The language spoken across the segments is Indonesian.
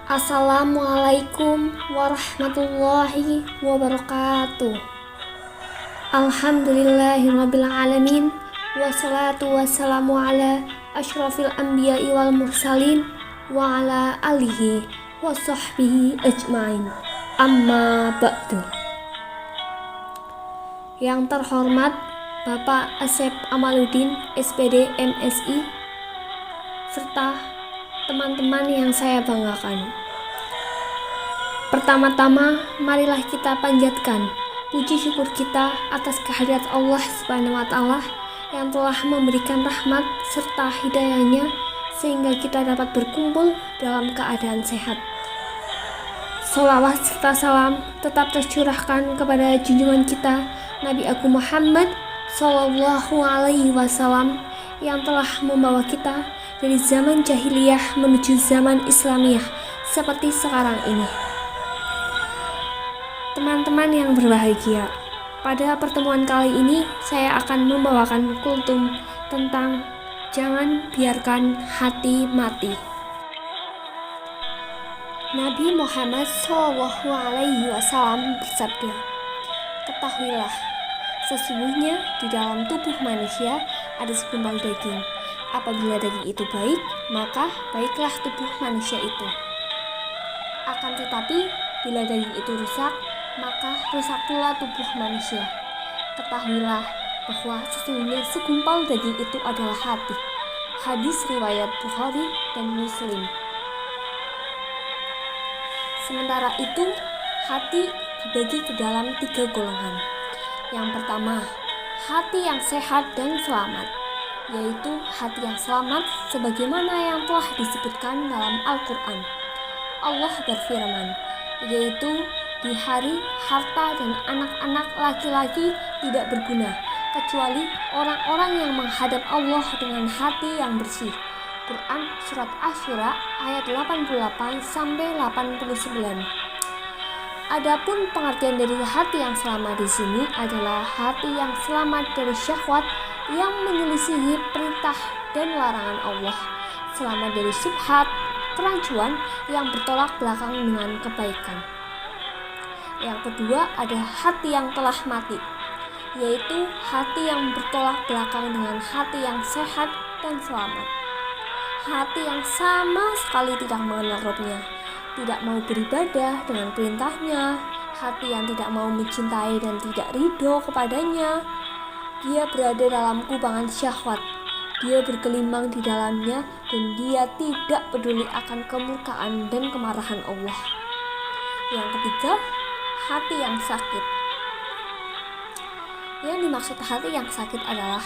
Assalamualaikum warahmatullahi wabarakatuh. Alhamdulillahirrabbilalamin. Wassalatu wassalamu ala asyrafil anbiya'i wal mursalin wa ala alihi wa sahbihi ajmain. Amma ba'du. Yang terhormat Bapak Asep Amaluddin, SPD MSI, serta teman-teman yang saya banggakan. Pertama-tama, marilah kita panjatkan puji syukur kita atas kehadirat Allah Subhanahu wa Ta'ala yang telah memberikan rahmat serta hidayahnya sehingga kita dapat berkumpul dalam keadaan sehat. Sholawat serta salam tetap tercurahkan kepada junjungan kita Nabi Agung Muhammad Sallallahu Alaihi Wasallam yang telah membawa kita dari zaman jahiliyah menuju zaman Islamiyah seperti sekarang ini. Teman-teman yang berbahagia, pada pertemuan kali ini saya akan membawakan kultum tentang jangan biarkan hati mati. Nabi Muhammad Sallallahu Alaihi Wasallam bersabda, "Ketahuilah, sesungguhnya di dalam tubuh manusia ada segumpal daging. Apabila daging itu baik, maka baiklah tubuh manusia itu. Akan tetapi, bila daging itu rusak, maka rusak pula tubuh manusia. Ketahuilah bahwa sesungguhnya segumpal daging itu adalah hati." Hadis riwayat Bukhari dan Muslim. Sementara itu, hati dibagi ke dalam 3 golongan. Yang pertama, hati yang sehat dan selamat, yaitu hati yang selamat sebagaimana yang telah disebutkan dalam Al-Quran. Allah berfirman, yaitu di hari harta dan anak-anak laki-laki tidak berguna, kecuali orang-orang yang menghadap Allah dengan hati yang bersih. Quran Surat Asy-Syura ayat 88-89. Adapun pengertian dari hati yang selamat di sini adalah hati yang selamat dari syahwat yang menyelisihi perintah dan larangan Allah, selamat dari syubhat, kerancuan yang bertolak belakang dengan kebaikan. Yang kedua ada hati yang telah mati, yaitu hati yang bertolak belakang dengan hati yang sehat dan selamat. Hati yang sama sekali tidak mengenal Rabb-Nya, tidak mau beribadah dengan perintahnya, hati yang tidak mau mencintai dan tidak ridho kepadanya. Dia berada dalam kubangan syahwat, dia bergelimang di dalamnya, dan dia tidak peduli akan kemurkaan dan kemarahan Allah. Yang ketiga, hati yang sakit. Yang dimaksud hati yang sakit adalah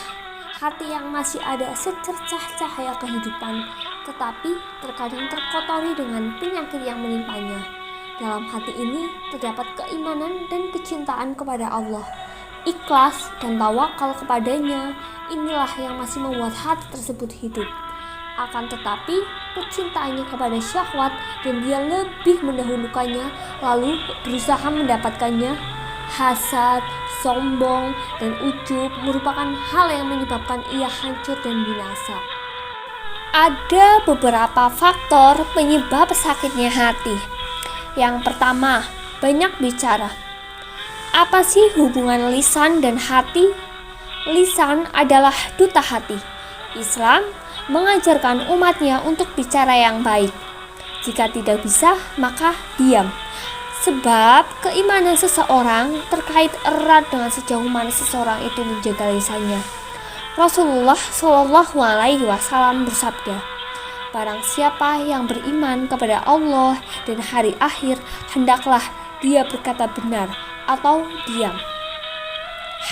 hati yang masih ada secercah cahaya kehidupan, tetapi terkadang terkotori dengan penyakit yang menimpanya. Dalam hati ini terdapat keimanan dan kecintaan kepada Allah, ikhlas dan tawakal kepadanya. Inilah yang masih membuat hati tersebut hidup. Akan tetapi kecintaannya kepada syahwat dan dia lebih mendahulukannya, lalu berusaha mendapatkannya. Hasad, sombong, dan ujub merupakan hal yang menyebabkan ia hancur dan binasa. Ada beberapa faktor penyebab sakitnya hati. Yang pertama, banyak bicara. Apa sih hubungan lisan dan hati? Lisan adalah duta hati. Islam mengajarkan umatnya untuk bicara yang baik. Jika tidak bisa, maka diam. Sebab keimanan seseorang terkait erat dengan sejauh mana seseorang itu menjaga lisannya. Rasulullah Shallallahu Alaihi Wasallam bersabda, "Barang siapa yang beriman kepada Allah dan hari akhir, hendaklah dia berkata benar atau diam."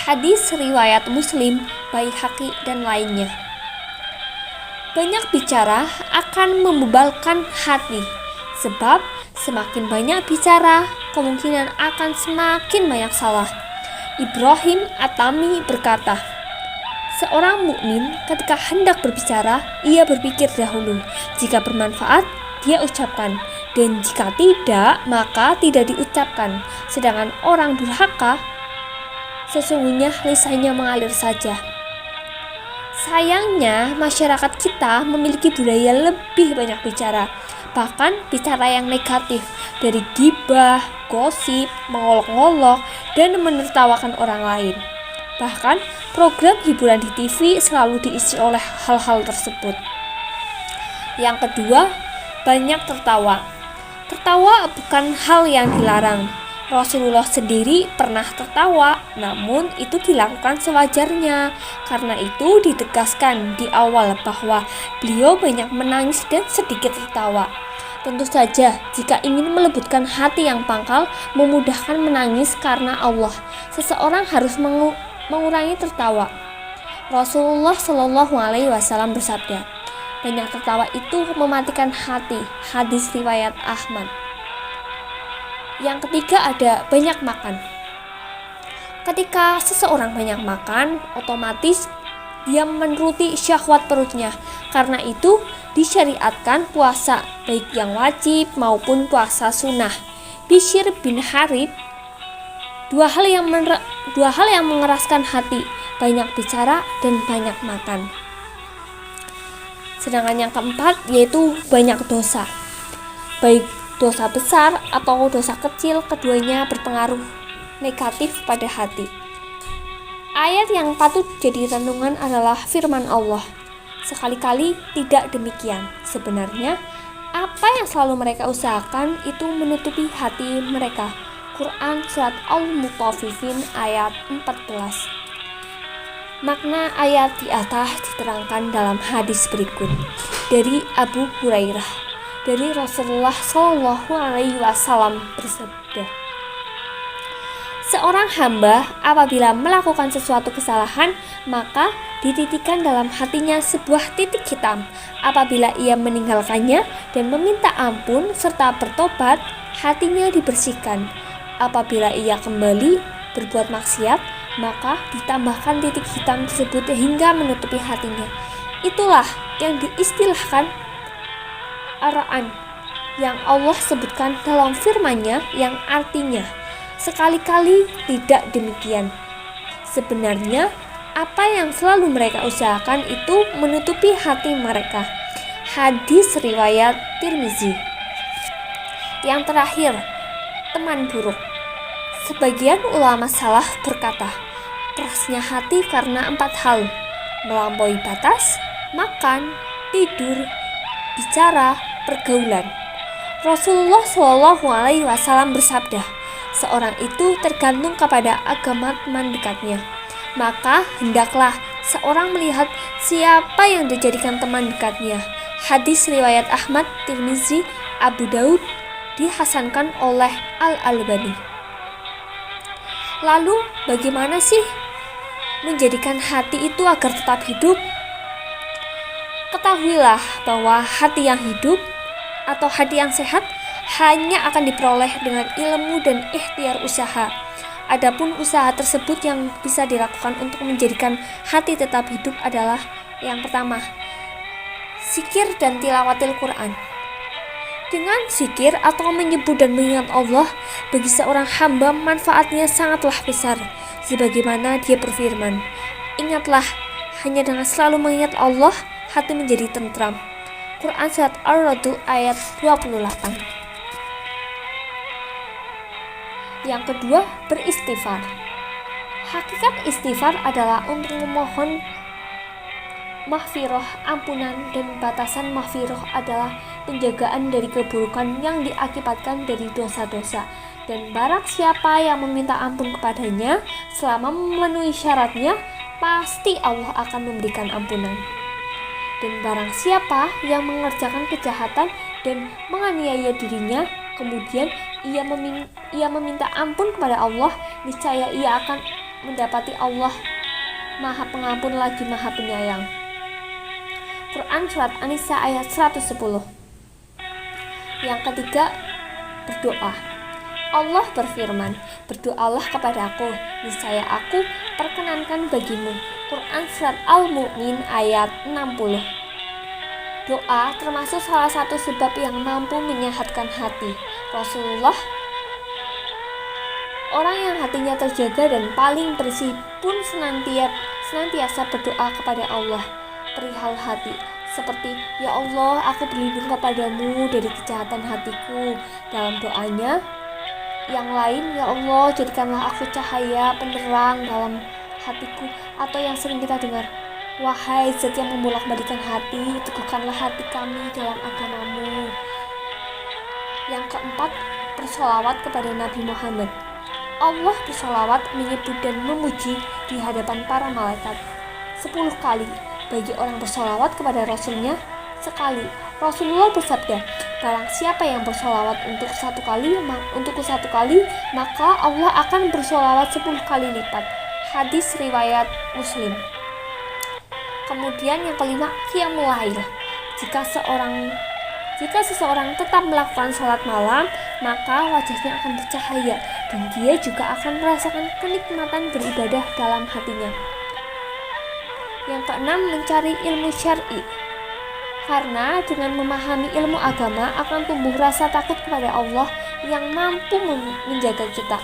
Hadis riwayat Muslim, Baihaqi dan lainnya. Banyak bicara akan membebalkan hati, sebab semakin banyak bicara, kemungkinan akan semakin banyak salah. Ibrahim At-Tami berkata, "Seorang mukmin ketika hendak berbicara, ia berpikir dahulu. Jika bermanfaat, dia ucapkan, dan jika tidak, maka tidak diucapkan. Sedangkan orang durhaka, sesungguhnya lisannya mengalir saja." Sayangnya, masyarakat kita memiliki budaya lebih banyak bicara, bahkan bicara yang negatif, dari gibah, gosip, mengolok-olok, dan menertawakan orang lain. Bahkan, program hiburan di TV selalu diisi oleh hal-hal tersebut. Yang kedua, banyak tertawa. Tertawa bukan hal yang dilarang. Rasulullah sendiri pernah tertawa, namun itu dilakukan sewajarnya. Karena itu ditegaskan di awal bahwa beliau banyak menangis dan sedikit tertawa. Tentu saja, jika ingin melembutkan hati yang pangkal, memudahkan menangis karena Allah, seseorang harus mengurangi tertawa. Rasulullah Shallallahu Alaihi Wasallam bersabda, banyak tertawa itu mematikan hati. Hadis riwayat Ahmad. Yang ketiga ada banyak makan. Ketika seseorang banyak makan, otomatis dia menuruti syahwat perutnya. Karena itu disyariatkan puasa, baik yang wajib maupun puasa sunnah. Bishr bin Harith, dua hal yang mengeraskan hati, banyak bicara dan banyak makan. Sedangkan yang keempat yaitu banyak dosa. Baik dosa besar atau dosa kecil, keduanya berpengaruh negatif pada hati. Ayat yang patut jadi renungan adalah firman Allah. Sekali-kali tidak demikian. Sebenarnya, apa yang selalu mereka usahakan itu menutupi hati mereka. Quran Surat Al-Mutaffifin ayat 14. Makna ayat di atas diterangkan dalam hadis berikut dari Abu Hurairah. Dari Rasulullah Shallallahu Alaihi Wasallam bersabda, seorang hamba apabila melakukan sesuatu kesalahan, maka dititikkan dalam hatinya sebuah titik hitam. Apabila ia meninggalkannya dan meminta ampun serta bertobat, hatinya dibersihkan. Apabila ia kembali berbuat maksiat, maka ditambahkan titik hitam tersebut hingga menutupi hatinya. Itulah yang diistilahkan Ar-Ra'an yang Allah sebutkan dalam firman-Nya yang artinya sekali-kali tidak demikian. Sebenarnya apa yang selalu mereka usahakan itu menutupi hati mereka. Hadis riwayat Tirmizi. Yang terakhir, teman buruk. Sebagian ulama salaf berkata, kerasnya hati karena 4 hal: melampaui batas, makan, tidur, bicara, pergaulan. Rasulullah Shallallahu Alaihi Wasallam bersabda, seorang itu tergantung kepada agama teman dekatnya. Maka hendaklah seorang melihat siapa yang dijadikan teman dekatnya. Hadis riwayat Ahmad, Tirmizi, Abu Daud, dihasankan oleh Al-Albani. Lalu bagaimana sih menjadikan hati itu agar tetap hidup? Ketahuilah bahwa hati yang hidup atau hati yang sehat hanya akan diperoleh dengan ilmu dan ikhtiar usaha. Adapun usaha tersebut yang bisa dilakukan untuk menjadikan hati tetap hidup adalah yang pertama, zikir dan tilawatil Quran. Dengan zikir atau menyebut dan mengingat Allah, bagi seorang hamba manfaatnya sangatlah besar. Sebagaimana dia berfirman, ingatlah, hanya dengan selalu mengingat Allah, hati menjadi tentram. Quran Surat Ar-Ra'd ayat 28. Yang kedua, beristighfar. Hakikat istighfar adalah untuk memohon maghfirah, ampunan, dan batasan maghfirah adalah penjagaan dari keburukan yang diakibatkan dari dosa-dosa. Dan barang siapa yang meminta ampun kepadanya selama memenuhi syaratnya, pasti Allah akan memberikan ampunan. Dan barang siapa yang mengerjakan kejahatan dan menganiaya dirinya, kemudian ia meminta ampun kepada Allah, niscaya ia akan mendapati Allah Maha Pengampun lagi Maha Penyayang. Quran Surat An-Nisa ayat 110. Yang ketiga, berdoa. Allah berfirman, berdoalah kepadaku, niscaya aku perkenankan bagimu. Quran Surat Al-Mu'min ayat 60. Doa termasuk salah satu sebab yang mampu menyehatkan hati. Rasulullah, orang yang hatinya terjaga dan paling bersih pun senantiasa berdoa kepada Allah perihal hati, seperti ya Allah, aku berlindung kepadamu dari kejahatan hatiku. Dalam doanya yang lain, ya Allah, jadikanlah aku cahaya penerang dalam hatiku. Atau yang sering kita dengar, wahai Zat yang membolak-balikan hati, teguhkanlah hati kami dalam agamamu. Yang keempat, bersolawat kepada Nabi Muhammad. Allah bersolawat, menyebut dan memuji di hadapan para malaikat 10 kali. Bagi orang bersolawat kepada Rasulnya sekali. Rasulullah bersabda, barang siapa yang bersolawat untuk satu kali, maka Allah akan bersolawat 10 kali lipat. Hadis riwayat Muslim. Kemudian yang kelima, qiyamul lail. Jika seseorang tetap melakukan sholat malam, maka wajahnya akan bercahaya dan dia juga akan merasakan kenikmatan beribadah dalam hatinya. Yang keenam, mencari ilmu syar'i. Karena dengan memahami ilmu agama akan tumbuh rasa takut kepada Allah yang mampu menjaga kita.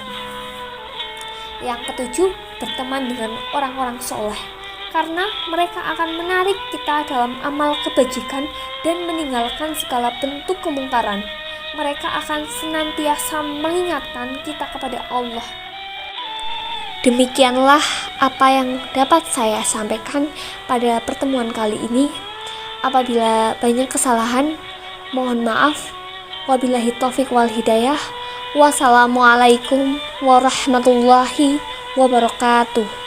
Yang ketujuh, berteman dengan orang-orang soleh. Karena mereka akan menarik kita dalam amal kebajikan dan meninggalkan segala bentuk kemungkaran. Mereka akan senantiasa mengingatkan kita kepada Allah. Demikianlah apa yang dapat saya sampaikan pada pertemuan kali ini. Apabila banyak kesalahan, mohon maaf. Wabillahi taufiq wal hidayah. Wassalamualaikum warahmatullahi wabarakatuh.